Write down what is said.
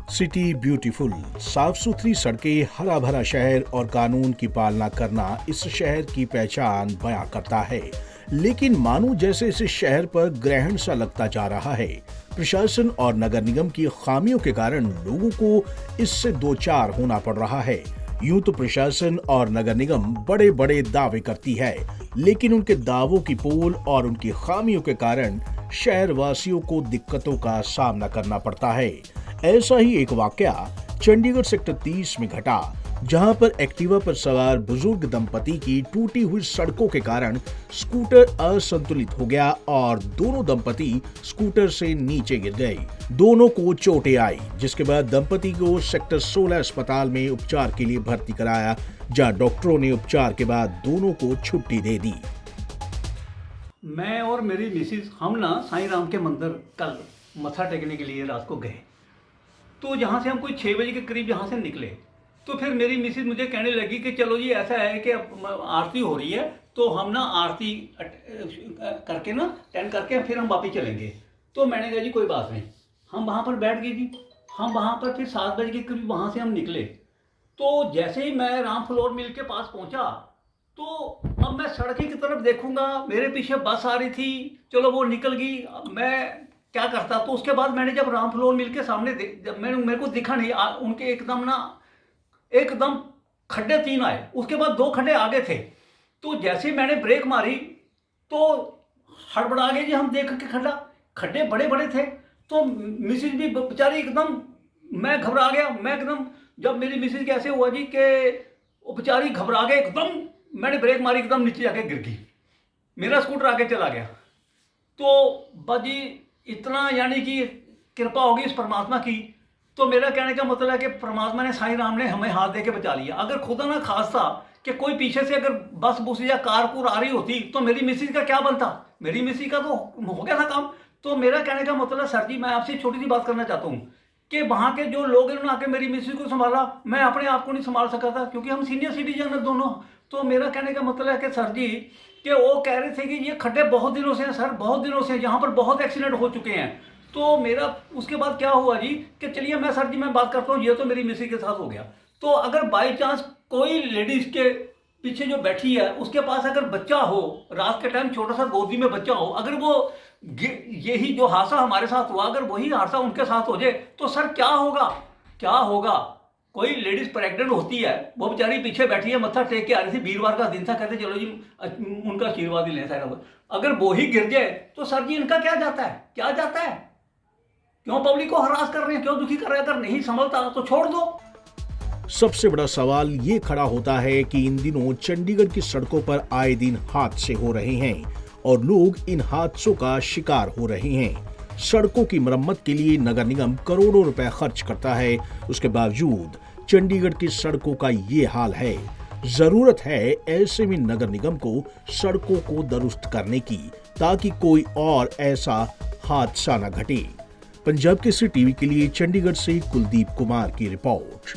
City beautiful, साफ सुथरी सड़कें, हरा भरा शहर और कानून की पालना करना इस शहर की पहचान बयां करता है। लेकिन मानो जैसे इस शहर पर ग्रहण सा लगता जा रहा है। प्रशासन और नगर निगम की खामियों के कारण लोगों को इससे दो चार होना पड़ रहा है। यूं तो प्रशासन और नगर निगम बड़े बड़े दावे करती है, लेकिन उनके दावों की पोल और उनकी खामियों के कारण शहर वासियों को दिक्कतों का सामना करना पड़ता है। ऐसा ही एक वाकया चंडीगढ़ सेक्टर 30 में घटा, जहां पर एक्टिवा पर सवार बुजुर्ग दंपति की टूटी हुई सड़कों के कारण स्कूटर असंतुलित हो गया और दोनों दंपति स्कूटर से नीचे गिर गए। दोनों को चोटें आई, जिसके बाद दंपति को सेक्टर 16 अस्पताल में उपचार के लिए भर्ती कराया, जहां डॉक्टरों ने उपचार के बाद दोनों को छुट्टी दे दी। मैं और मेरी मिसिज हम ना साईं राम के मंदिर कल मत्था टेकने के लिए रात को गए। तो जहाँ से हम कोई 6 बजे के करीब यहाँ से निकले, तो फिर मेरी मिसिज मुझे कहने लगी कि चलो जी ऐसा है कि आरती हो रही है, तो हम ना आरती करके ना अटेंड करके फिर हम वापस चलेंगे। तो मैंने कहा जी कोई बात नहीं, हम वहाँ पर बैठ गए जी। हम वहाँ पर फिर 7 बजे के करीब वहाँ से हम निकले। तो जैसे ही मैं राम फ्लोर मिल के पास पहुँचा, तो अब मैं सड़क की तरफ देखूंगा, मेरे पीछे बस आ रही थी, चलो वो निकल गई, अब मैं क्या करता। तो उसके बाद मैंने जब राम फ्लोर मिल के सामने जब मेरे को दिखा नहीं, उनके एकदम खड्डे 3 आए, उसके बाद 2 खड्डे आगे थे। तो जैसे मैंने ब्रेक मारी तो हड़बड़ा गए जी हम देख के, खड्डे बड़े बड़े थे। तो मिसिज भी बेचारी एकदम, मैं घबरा गया। मैं एकदम, जब मेरी मिसिज कैसे हुआ जी कि वो बेचारी घबरा गए एकदम, मैंने ब्रेक मारी, एकदम नीचे जाके गिर गई, मेरा स्कूटर आगे चला गया। तो बाजी इतना, यानी कि कृपा होगी इस परमात्मा की। तो मेरा कहने का मतलब है कि परमात्मा ने, साईं राम ने हमें हाथ दे के बचा लिया। अगर खुदा ना खास्ता कि कोई पीछे से अगर बस बुस या कार आ रही होती, तो मेरी मिसिज का क्या बनता। मेरी मिसिज का तो हो गया था काम। तो मेरा कहने का मतलब, सर जी मैं आपसे छोटी सी बात करना चाहता हूँ कि वहाँ के जो लोग इन्होंने आके मेरी मिसिज को संभाला, मैं अपने आप को नहीं संभाल सका था, क्योंकि हम सीनियर सिटीजन है दोनों। तो मेरा कहने का मतलब है कि सर जी कि वो कह रहे थे कि ये खड्डे बहुत दिनों से हैं सर, बहुत दिनों से यहाँ पर बहुत एक्सीडेंट हो चुके हैं। तो मेरा उसके बाद क्या हुआ जी कि चलिए मैं, सर जी मैं बात करता हूँ, ये तो मेरी मिसिज के साथ हो गया। तो अगर बाई चांस कोई लेडीज के पीछे जो बैठी है उसके पास अगर बच्चा हो, रात के टाइम छोटा सा गोदी में बच्चा हो, अगर वो यही जो हादसा हमारे साथ हुआ, अगर वही हादसा उनके साथ हो जाए, तो सर क्या होगा, क्या होगा। कोई लेडीज प्रेग्नेंट होती है, वो बेचारी पीछे बैठी है, मत्था टेक के आ रही थी, वीरवार का दिन था, कहते चलो जी उनका आशीर्वाद ही लें साइड। अगर वो ही गिर जाए तो सर जी इनका क्या जाता है, क्या जाता है। क्यों पब्लिक को हरास कर रहे हैं, क्यों दुखी कर रहे हैं। अगर नहीं संभलता तो छोड़ दो। सबसे बड़ा सवाल ये खड़ा होता है कि इन दिनों चंडीगढ़ की सड़कों पर आए दिन हादसे हो रहे हैं और लोग इन हादसों का शिकार हो रहे हैं। सड़कों की मरम्मत के लिए नगर निगम करोड़ों रुपए खर्च करता है, उसके बावजूद चंडीगढ़ की सड़कों का ये हाल है। जरूरत है ऐसे में नगर निगम को सड़कों को दुरुस्त करने की, ताकि कोई और ऐसा हादसा न घटे। पंजाब केसरी टीवी के लिए चंडीगढ़ से कुलदीप कुमार की रिपोर्ट।